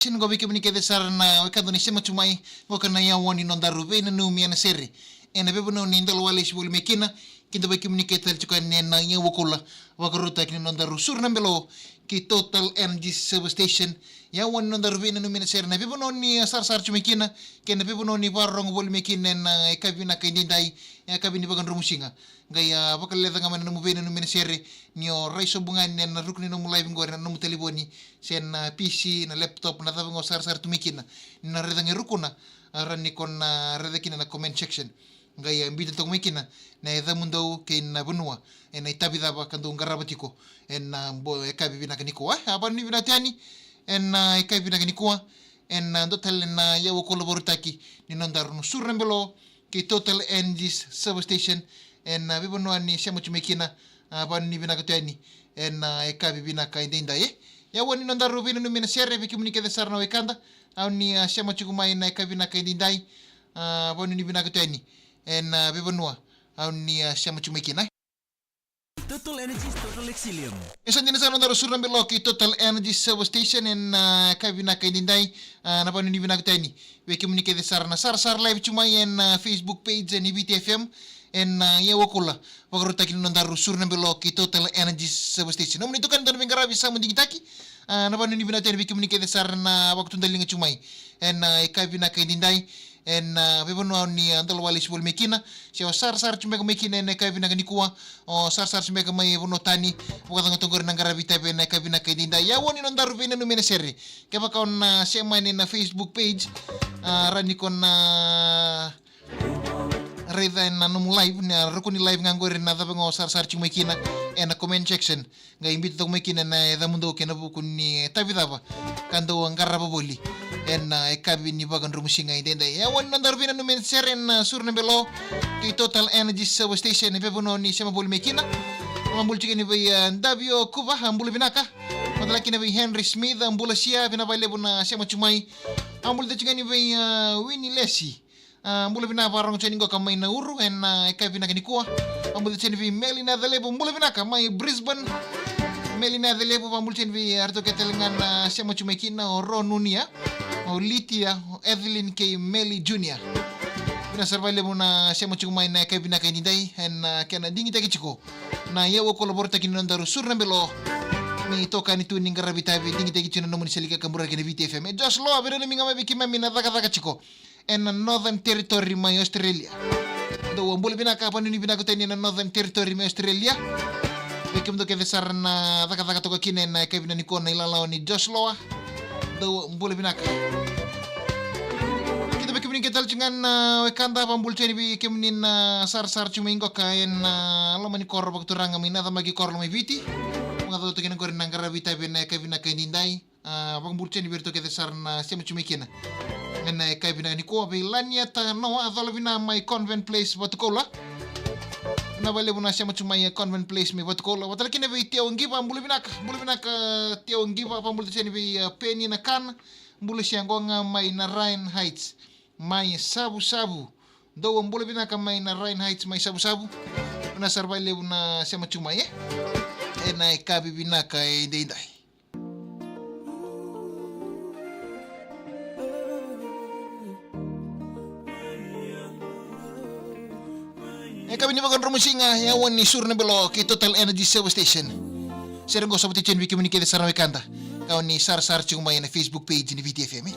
Go biki munike de sarna wakando ni sema tumai wakana ya woni non DRUA-VEINANUMI na SERE ena bebo no ni ndalo wale shibuli mekina kinda biki munike tel chuka nena ya wakula wakaruta kin non daru surna belo ki Total Energy Service Station ya woni non DRUA-VEINANUMI na SERE na bebo no ni sar chumekina kena bebo no ni barong boli mekina na kabina kaindai ya kabini bagan rumusinga gaya bakal leda ngaman no DRUA-VEINANUMI na SERE nio raiso bungan na rukni no live ngore no telefoni sen PC na laptop na tabi ngo sar tumikina na reda ngerukuna rani kon reda kina na comment section gaya mbita tong mikina na eda mundo ke na benua en itabi daba kandu ngarabatiko en bo ekabi bina kaniko apa ni bina tani en ekabi bina kaniko en dotel na yawo kolaborutaki ni nondar no surrembelo ke Total Energy Service Station en bibono ni sema tumikina apa ni bina katani en ekabi bina kaindinda ya woni non DRUA-VEINANUMI na SERE biki munike de sarna wekanda au ni sema chukumai na ekabi na kaindindai boni ni bina katani en bibono au ni sema chumikina Total Energies Total Exilium. Isan din sa nondaro surna beloki Total Energy Service Station en ekabi na kaindindai na boni ni bina katani biki munike de sarna sar live chumai en Facebook page en BTFM en yawakula wakaruta kin nondaru surna beloki Total Energy Service Station namun itu kan dan mengarabi sama digitaki na bani ni binatani biki munike de sarna waktu ndalinga chumai en ekabi na kaindindai en bebono ni andal wali sibol mekina si sar chumbe ko mekina en ekabi na kanikuwa o sar chumbe ko mai bono tani wakata ngotongor nangarabi tabe en ekabi na kaindindai ya woni non DRUA-VEINANUMI na SERE kapa kaon sema ni na Facebook page rani kon reda na nomu live na rukuni live ngangore na dabe ngo sar chumekina en comment section nga imbito to mekina na da mundo ke na bukuni tabi daba kando ngaraba boli en ekabi ni bagan rumusinga idenda ya won non DRUA-VEINANUMI na SERE en surna belo ki Total Energy Service Station bebono ni sema boli mekina mambul chikini bay Davio Kuba ambul binaka madalaki na bay Henry Smith ambul sia binabale buna sema chumai ambul de chikani bay Winnie Lesi mbula bina barong cheni ngo kamay na uru en ekabi na kanikuwa ambul cheni vi Melina Delebo mbula bina kamay Brisbane Melina Delebo ambul cheni vi arto ketelengan sema chumekina o Ronunia o Litia o Evelyn K Meli Junior bina survive muna sema chumay na ekabi na kanidai en kena dingi taki chiko na yewo kolaborta kinon daru surna belo mi toka ni tuning garabita bi dingi taki chino nomoni selika kambura kene VTFM just lo abere mi ngame bikima mina daka chiko en Northern Territory my Australia do mbule binaka apa ni binaka tani na Northern Territory my Australia bikim do ke sarna daka to kine na kebina ni kona ilala ni Joshua do mbule binaka kita bikim ni ketal cingan wekanda pambul cheni bi kemnin sar chumingo ka en lamani kor baktu ranga mina magi kor lami viti ngato to kene kor nangara vita bena kebina kaindai pambul cheni berto ke sarna sema chumikina en kabina ni ko be lania ta no adolvina my convent place watkola na vale buna sema chumai convent place mi watkola watalkine be tio ngiba bulbinaka tio ngiba pambul cheni be peni na kan mbulu siangonga mai na Rhine Heights mai sabu do bulbinaka mai na Rhine Heights mai sabu na sarvale buna sema chumai en kabibinaka indai kami ni bagan rumusinga ya woni surna belo ki Total Energy Service Station sere ngo sabati chen wiki munike de sarna kanda kaw ni sar chuma na Facebook page ni VTFM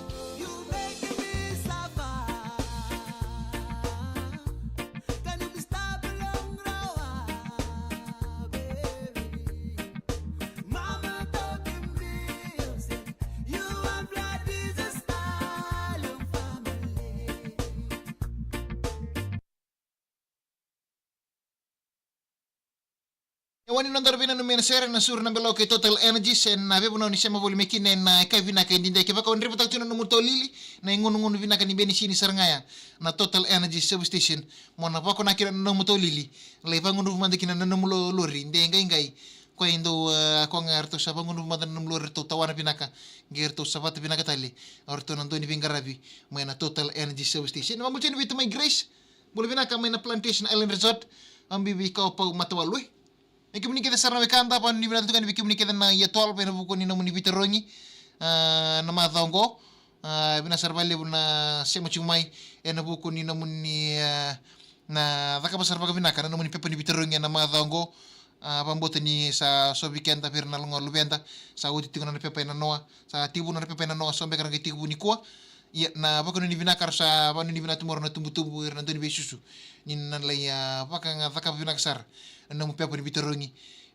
wani non DRUA-VEINANUMI na SERE na surna belo ke Total Energy sen na bebo ni sema boli mekine na ekabi na kaindinde ke baka onri patak tuno numur tolili na ngun vina kan beni sini sarngaya na Total Energy Service Station mona bako na kira numur tolili le bangun rumah dekina numur lori ngai ko indo ko ngarto sa bangun rumah numur lori to tawana binaka gerto sabat binaka tali orto nando ni bingarabi na Total Energy Service Station mamu chen with my grace boli binaka na Plantation Island Resort ambibi ka pa matawalwe Iki munike de sarna wekanda pa ni binatu kan biki munike na ya tol pa buku ni nomuni biterongi na madongo bina sarvali na sema chumai na buku ni namuni na daka pasar baga binaka na namuni pepa ni biterungi na madongo pambote ni sa sobikenta pir na longo lubenta sa uti tingo na pepa na noa sa tibu na pepa na noa sombe karang tibu ni kuwa ya na baka ni binakar sa banu ni binatumor na tumbu-tumbu na doni besusu ni nan lay baka nga daka binakasar na mo pepa ni biterungi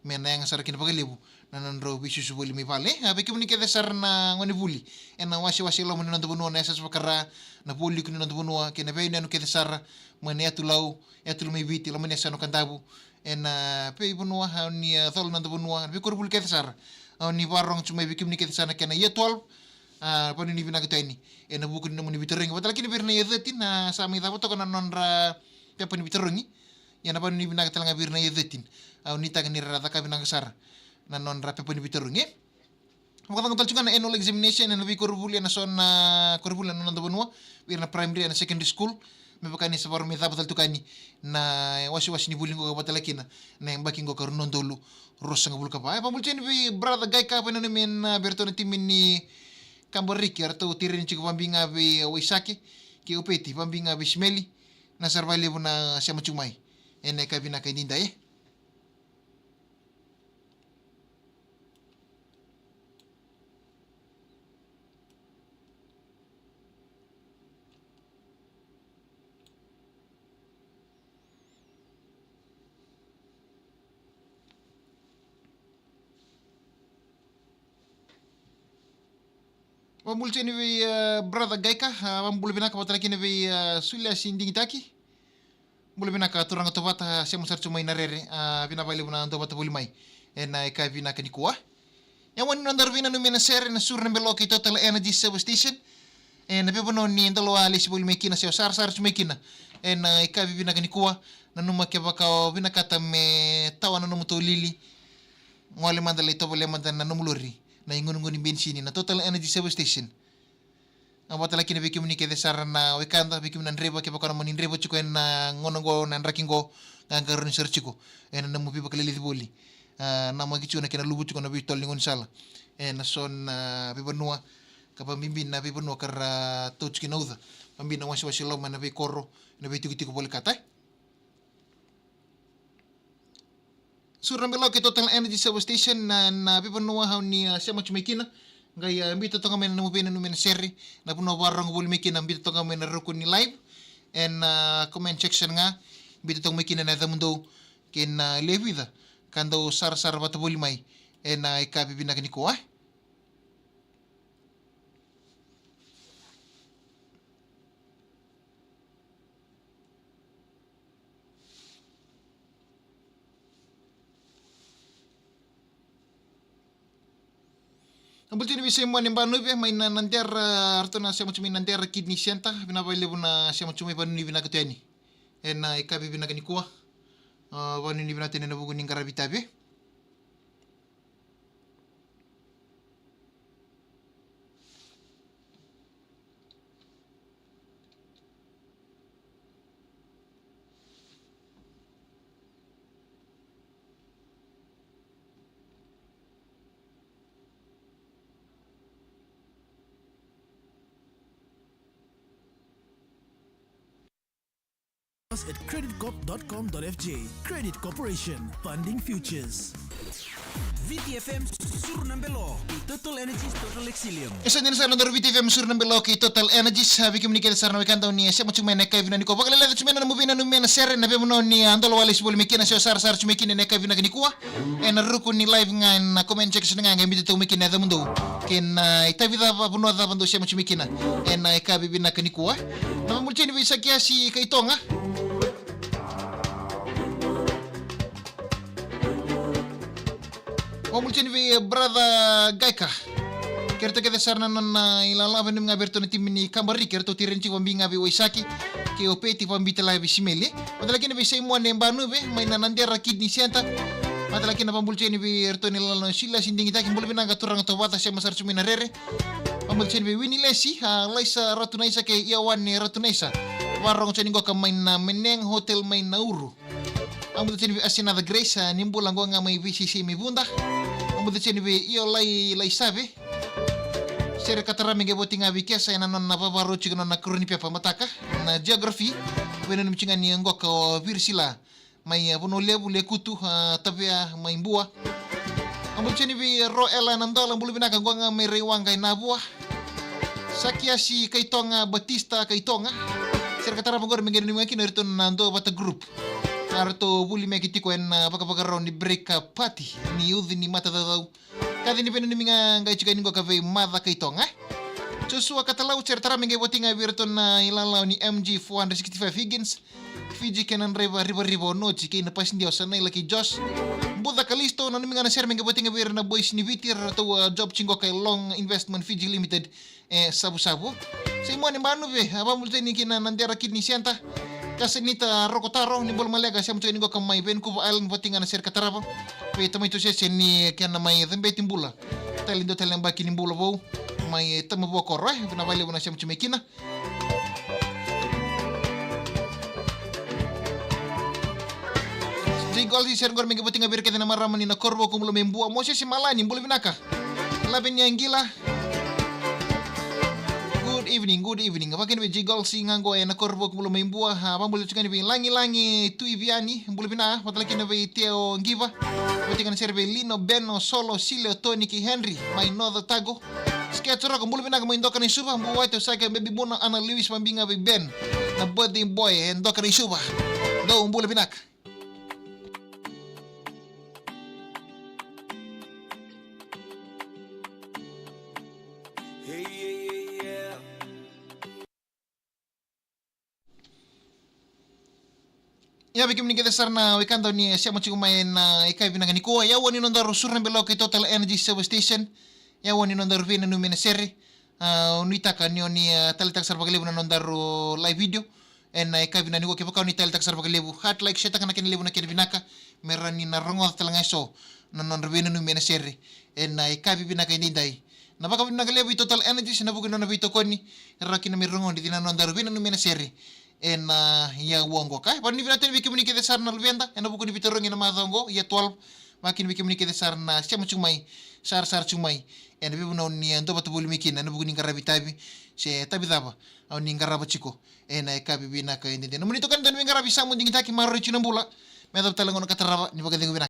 mena yang sar kina pagalebu nanan ro bisu subuli mi pale abe kimni ke desar na ngoni buli ena wasi lo mun nanto bunua na esas pakara na buli kun nanto bunua ke na be nanu ke desar mene atulau atul mi biti lo mene sano kantabu ena pe bunua ha ni thol nanto bunua be kur buli ke desar ni warong cuma be kimni ke desar na kena yetwal panu ni bina keteni ena buku ni mun bitering batal kini birna yedetin na sami ta foto kana nonra pe panu biterengi ya na panu ni bina ketelanga birna yedetin au ni taga ni rata ka bina kesar na non rape poni biterungi makatang tal juga na annual examination na nabi korbulia na son korbulia na nanda banua wir na primary na secondary school me bakani sa baru meta batal tukani na wasi ni buling ko batalakina na embaking ko karunon dulu rosang bul ka pa pamulchen bi brother guy ka pa na men bertone timin ni kamboriki arto tirin chiku pambinga bi waisaki ki upeti pambinga bi smeli na sarvali na siya machumai ene ka bina kay ninda Pamulchen ni brother guy ka pambulu bina ka batalaki ni sulia sinding taki bulu bina ka turang to bata siya musar chumai na rere bina bali buna to bata buli mai ena ka bina ka ni kuwa yang wani nandar veinanumi na SERE na Suru na Belo Kei Total Energy Service Station na pepono ni ndalo alis buli mekina siya sar chumekina ena ka bina ka ni kuwa na numa ke baka bina kata me tawa na numuto lili ngole mandale to bole mandan na numulori na ingun-ingun bensini na Total Energy Service Station ang bata laki na bikim ni ke desar na wekanda bikim na nreba ke bakana manin nreba chuko na ngonongo na nrakingo nga karon sir chiko na namu pipa kalili boli na magichu na kena lubu chuko na bitol ningon sala na son pipanua kapambimbin na pipanua kara touch kinauda pambin na wasi loma na bi korro na bi tiki boli kata Suru na Belo Kei Total Energy Service Station na pipanua ha ni siya machumekina gaya mbito tonga men namu pena numen SERE na puno warong bul mekina mbito tonga men rukun ni live and comment section nga mbito tonga mekina na damundo ken levida kando sar bata buli mai en ikabi bina kini ko Ambulti ni bisa mo ni banu be may nandiar arto na siya mo chumi nandiar kidney center binabaile na siya mo chumi banu ni binakateni en ikabi binakani kuwa banu ni binateni na bugun ng karabitabe At creditcorp.com.fj. Credit Corporation, funding futures. VTFM Suru na Belo Kei Total Energies Total Exilium. Isa din sa nandor VTFM Suru na Belo Kei Total Energies sabi kami ni kada sarna wekanda ni siya mo chumene kay vinani ko bakalala chumene na movie na numena SERE na bemo ni andolo wala sibol mekina siya sar chumekina ne kay vinani ko en ruku ni live nga na comment section nga mbito to mekina da mundo ken itavida pa puno da bando siya mo chumekina en kay bibina kaniko na mulcheni bisa kiasi kay tonga Omulchen vi brother Gaika. Kerto ke desar nanon ilala benim ngaberto ni timini kambari kerto tirenci wambinga bi waisaki ke opeti pambita la bisimeli. Padalaki na bi sai mo ne banu be may nanandia rakid ni sienta. Padalaki na pambulchen bi erto ni lalo sila sinding ita kimbul binanga turang to bata siya masar chumina rere. Pambulchen bi wini lesi ha laisa ratunaisa ke iawan ni ratunaisa. Warong cheningo ka may na meneng hotel may nauru. Ang muda bi asina the grace nimbulang go nga may VCC mi bunda. Ang muda bi iyo lay sabi. sere katarami nge botinga bikesa ena non na babaro chigno na kroni pepa mataka na geography wena numchinga ni ngoka o virsila mai bono lebu le kutu tabia mai mbua ambulcheni bi ro ela nandola mbulubina ka gonga mai rewanga ina bua sakiasi kaitonga batista kaitonga sere katara bangor mengeni ni makino rito nando bata group arto buli mekitiko en baka ni break party ni udhi ni mata dadau kadi ni penu ni minga ngai chika ningo kave madha kaitonga Joshua katalau certara menge botinga virton na ilalau ni MG 465 Higgins Fiji kenan riba no chike na pas ndio sana ilaki Josh Buddha Kalisto na minga na share menge botinga vir na boys ni vitir to job chingo kay long investment Fiji limited sabu Simon manu be abamul ni kina nandera kidney center kasenita rokotaro ni bol malega siam choi ningo kamai Vancouver Island botinga na share kataraba pe tamai to se ni kana mai dembe timbula talindo talemba kinimbula bo mai tamo bokoro na vale bona siam chumekina Jigol si sergor menge botinga bir kedena maramani na korbo kumulo membua mose si malani mbulu binaka laben yangila Good evening. Apakin be jigol si ngango na korbo kumulo membua pambulu chukani be langi tu iviani mbulu bina matalakina be teo ngiva botinga na serbe lino beno solo sile toniki Henry mai no the tago sketchora kumbulu binaka mo indoka ni suba mbu waito saka baby bona ana Lewis mambinga be Ben na birthday boy indoka ni suba do mbulu binaka Ya bikin ni kita sarna wikando ni siapa cikgu main ikai binang ni kuah ya wani nondar Suru Belo Kei Total Energy Service Station ya wani nondar VEINANUMI na SERE unita kan ni talitak sarva kalebu na nondar live video en ikai binang ni kuah kepakau ni talitak sarva kalebu hat like share takana kini lebu na kini binaka merani na rongoth talangai so na nondar VEINANUMI na SERE en ikai binang ini dai na baka binang kalebu Total Energy na bukan na bito koni rakina mirongon di tina nondar VEINANUMI na SERE en ya wongo kai pan ni vinaten bi communique de sarna lvenda en buku ni bitorong ina madongo ya 12 makin bi communique de sarna siamo chumai sar chumai en bi buno ni ando batu buli mikin en buku ni ngarabi tabi se tabi daba au ni ngaraba chiko en ay kabi bina ka indi no munito kan dan ngarabi samu ding taki marro chinambula medab talangon kataraba ni baga